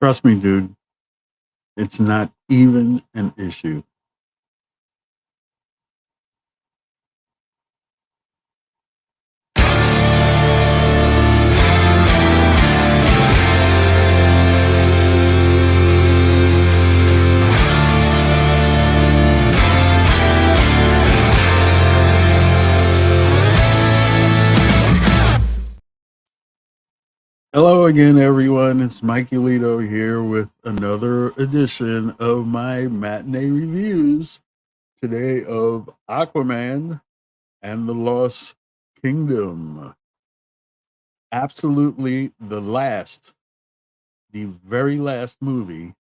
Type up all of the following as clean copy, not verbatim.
Trust me, dude, it's not even an issue. Hello again, everyone. It's Mikeylito here with another edition of my matinee reviews today of Aquaman and the Lost Kingdom. Absolutely the very last movie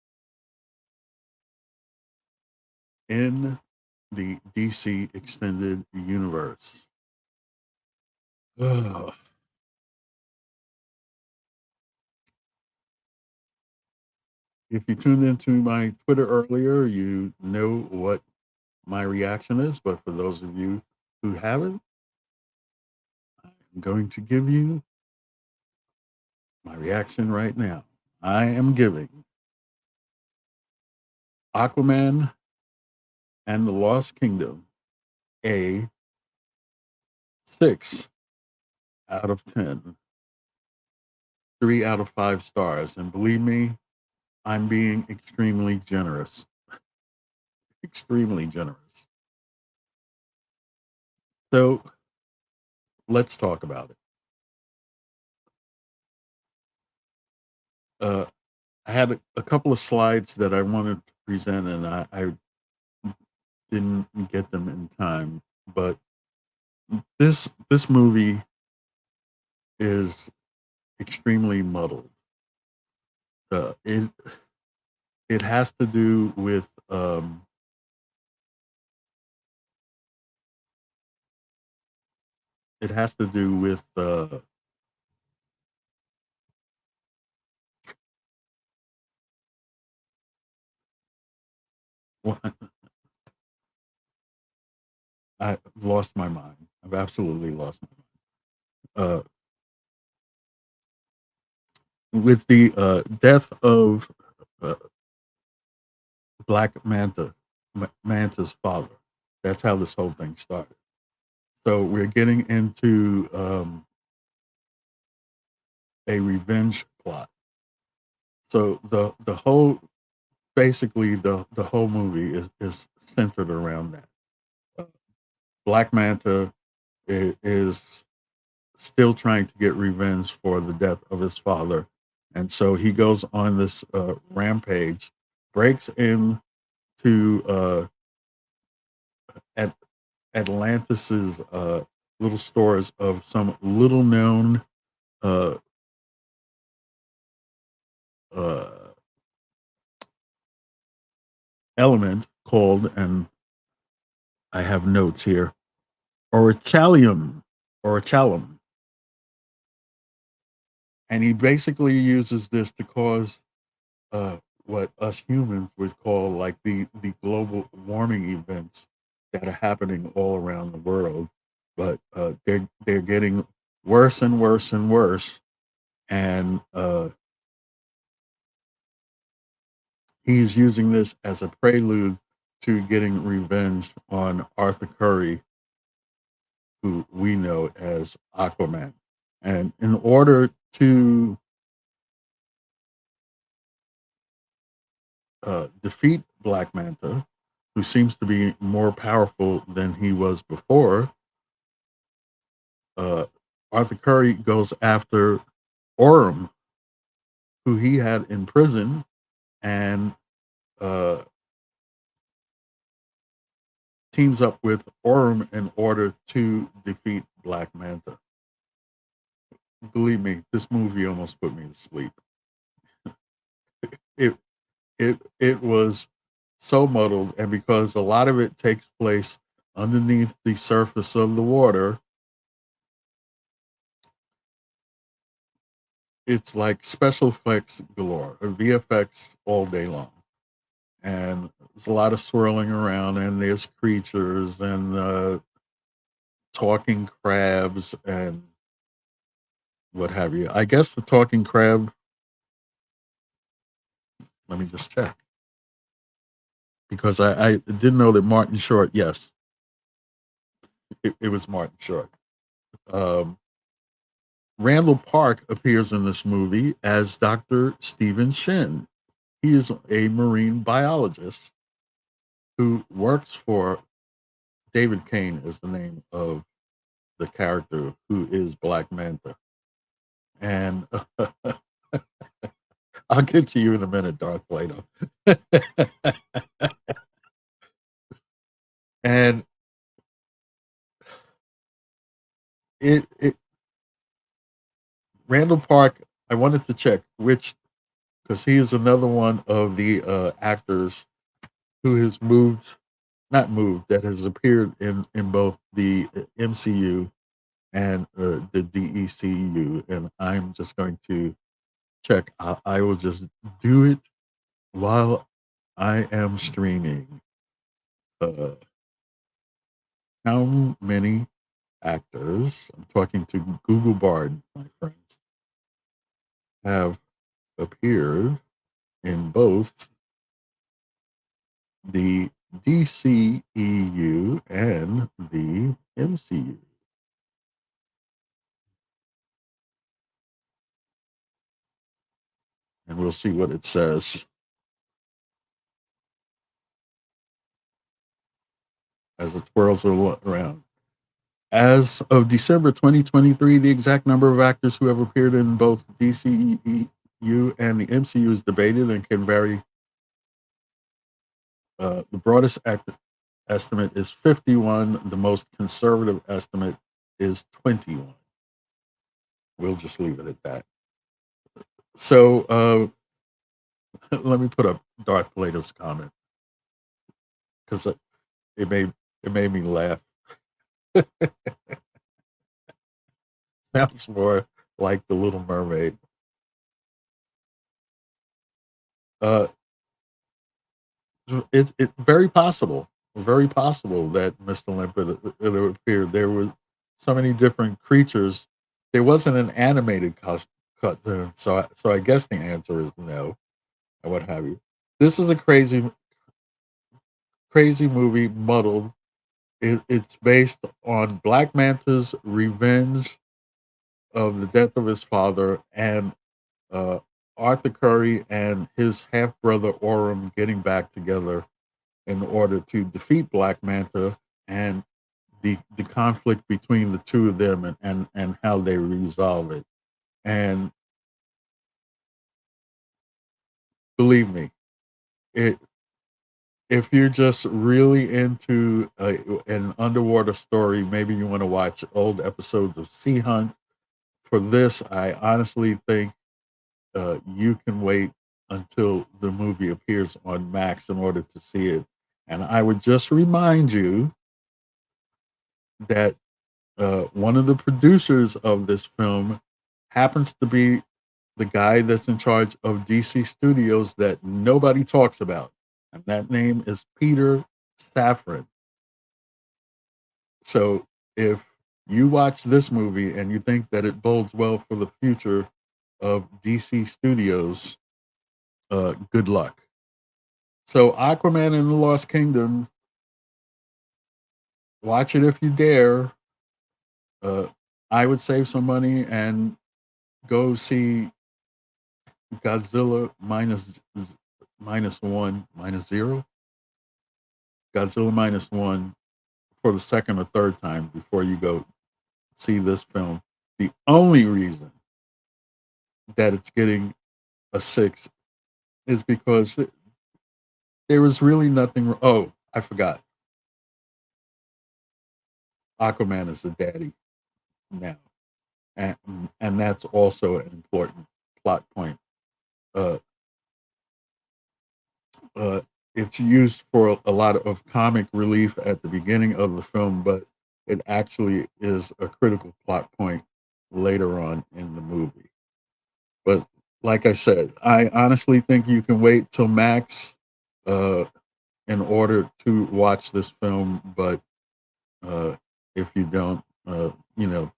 in the DC Extended Universe. Ugh. If you tuned into my Twitter earlier, you know what my reaction is. But for those of you who haven't, I'm going to give you my reaction right now. I am giving Aquaman and the Lost Kingdom a 6 out of 10, 3 out of 5 stars. And believe me, I'm being extremely generous. Extremely generous. So let's talk about it. Uh, I had a couple of slides that I wanted to present, and I didn't get them in time. But this movie is extremely muddled. Uh, it it has to do with it has to do with I've lost my mind. I've absolutely lost my mind. With the death of uh, Black Manta's father. That's how this whole thing started. So we're getting into a revenge plot. So the whole basically the whole movie is centered around that. Uh, Black Manta is still trying to get revenge for the death of his father, and so he goes on this rampage, breaks into at Atlantis's little stores of some little known uh, uh, element called, and I have notes here, orichallium, orichalum, and he basically uses this to cause uh, what us humans would call like the global warming events that are happening all around the world, but they're getting worse and worse and worse, and he's using this as a prelude to getting revenge on Arthur Curry, who we know as Aquaman. And in order to defeat Black Manta, who seems to be more powerful than he was before, uh, Arthur Curry goes after Orm, who he had in prison, and uh, teams up with Orm in order to defeat Black Manta. Believe me, this movie almost put me to sleep. It it was so muddled, and because a lot of it takes place underneath the surface of the water, it's like special effects galore, or VFX all day long. And there's a lot of swirling around, and there's creatures and talking crabs and what have you. I guess the talking crab Let me just check because I didn't know that Martin Short. Yes, it was Martin Short. Um, Randall Park appears in this movie as Dr. Stephen Shin. He is a marine biologist who works for David Kane, is the name of the character who is Black Manta. And I'll get to you in a minute, Darth Plato. And it Randall Park, I wanted to check which, because he is another one of the actors who has moved, not moved, that has appeared in both the MCU and the DECU. And I'm just going to check. I will just do it while I am streaming. Uh, how many actors, I'm talking to Google Bard, my friends, have appeared in both the DCEU and the MCU? And we'll see what it says as it twirls around. As of December 2023, the exact number of actors who have appeared in both DCEU and the MCU is debated and can vary. The broadest estimate is 51. The most conservative estimate is 21. We'll just leave it at that. So let me put up Darth Plato's comment because it made me laugh. Sounds more like the Little Mermaid. Uh, it's very possible that Mr. Limpet it appeared. There was so many different creatures. There wasn't an animated cut, so I guess the answer is no, and what have you. This is a crazy movie, muddled. It's based on Black Manta's revenge of the death of his father and uh, Arthur Curry and his half brother Orem getting back together in order to defeat Black Manta and the conflict between the two of them and how they resolve it. And believe me, it if you're just really into an underwater story, maybe you want to watch old episodes of Sea Hunt. For this, I honestly think you can wait until the movie appears on Max in order to see it. And I would just remind you that one of the producers of this film happens to be the guy that's in charge of DC Studios that nobody talks about. And that name is Peter Safran. So if you watch this movie and you think that it bodes well for the future of DC Studios, good luck. So Aquaman and the Lost Kingdom, watch it if you dare. Uh, I would save some money and go see Godzilla minus zero, Godzilla minus one for the second or third time before you go see this film. The only reason that it's getting a 6 is because there was really nothing. Oh, I forgot. Aquaman is the daddy now, and and that's also an important plot point. Uh, uh, it's used for a lot of comic relief at the beginning of the film, but it actually is a critical plot point later on in the movie. But like I said, I honestly think you can wait till Max uh, in order to watch this film. But if you don't,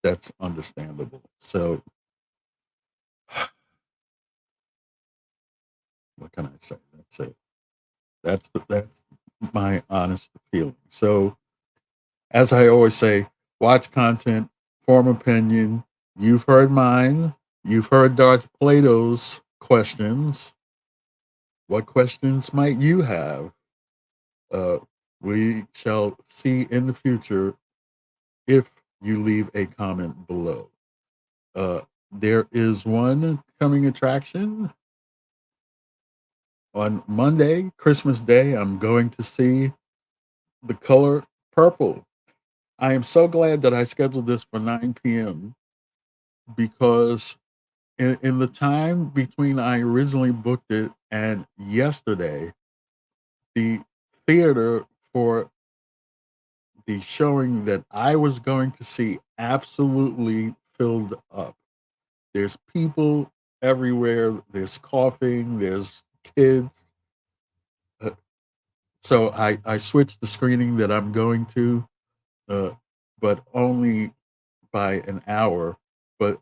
that's understandable. So What can I say? That's it. That's my honest feeling. So, as I always say, watch content, form opinion. You've heard mine. You've heard Darth Plato's questions. What questions might you have? Uh, we shall see in the future if you leave a comment below. There is one coming attraction on Monday, Christmas Day. I'm going to see The Color Purple. I am so glad that I scheduled this for 9 p.m. because in the time between I originally booked it and yesterday, the theater for the showing that I was going to see absolutely filled up. There's people everywhere. There's coughing. There's kids. Uh, so I switched the screening that I'm going to, uh, but only by an hour. But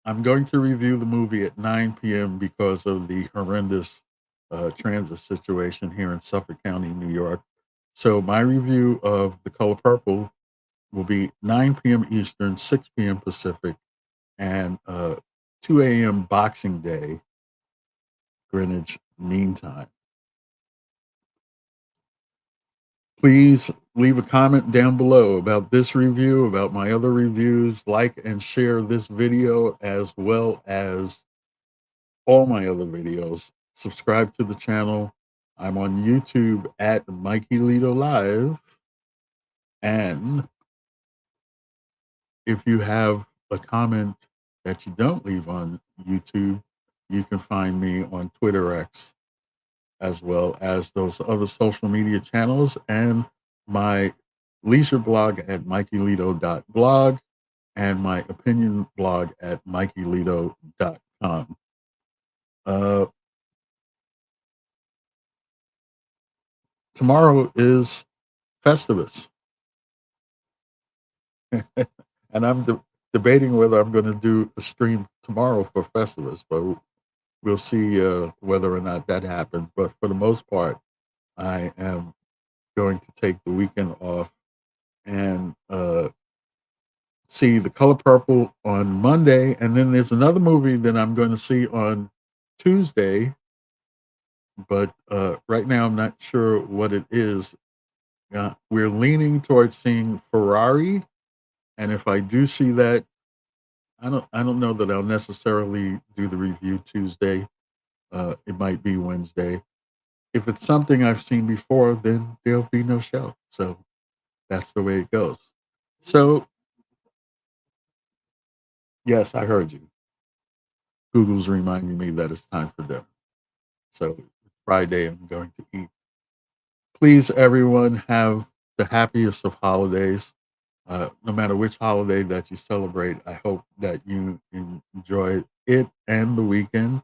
I'm going to review the movie at 9 p.m. because of the horrendous transit situation here in Suffolk County, New York. So my review of The Color Purple will be 9 p.m. Eastern, 6 p.m. Pacific, and 2 a.m. Boxing Day, Greenwich Mean Time. Please leave a comment down below about this review, about my other reviews. Like and share this video as well as all my other videos. Subscribe to the channel. I'm on YouTube at Mikeylito Live. And if you have a comment that you don't leave on YouTube, you can find me on Twitter X as well as those other social media channels and my leisure blog at Mikeylito.blog and my opinion blog at Mikeylito.com. Tomorrow is Festivus, and I'm debating whether I'm going to do a stream tomorrow for Festivus, but we'll see whether or not that happens. But for the most part, I am going to take the weekend off and see The Color Purple on Monday, and then there's another movie that I'm going to see on Tuesday, but right now I'm not sure what it is. We're leaning towards seeing Ferrari, and if I do see that, I don't know that I'll necessarily do the review Tuesday. It might be Wednesday. If it's something I've seen before, then there'll be no show. So that's the way it goes. So yes, I heard you. Google's reminding me that it's time for dinner. So Friday, I'm going to eat. Please, everyone, have the happiest of holidays. No matter which holiday that you celebrate, I hope that you enjoy it and the weekend.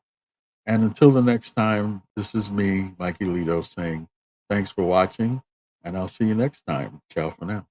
And until the next time, this is me, Mikeylito, saying thanks for watching, and I'll see you next time. Ciao for now.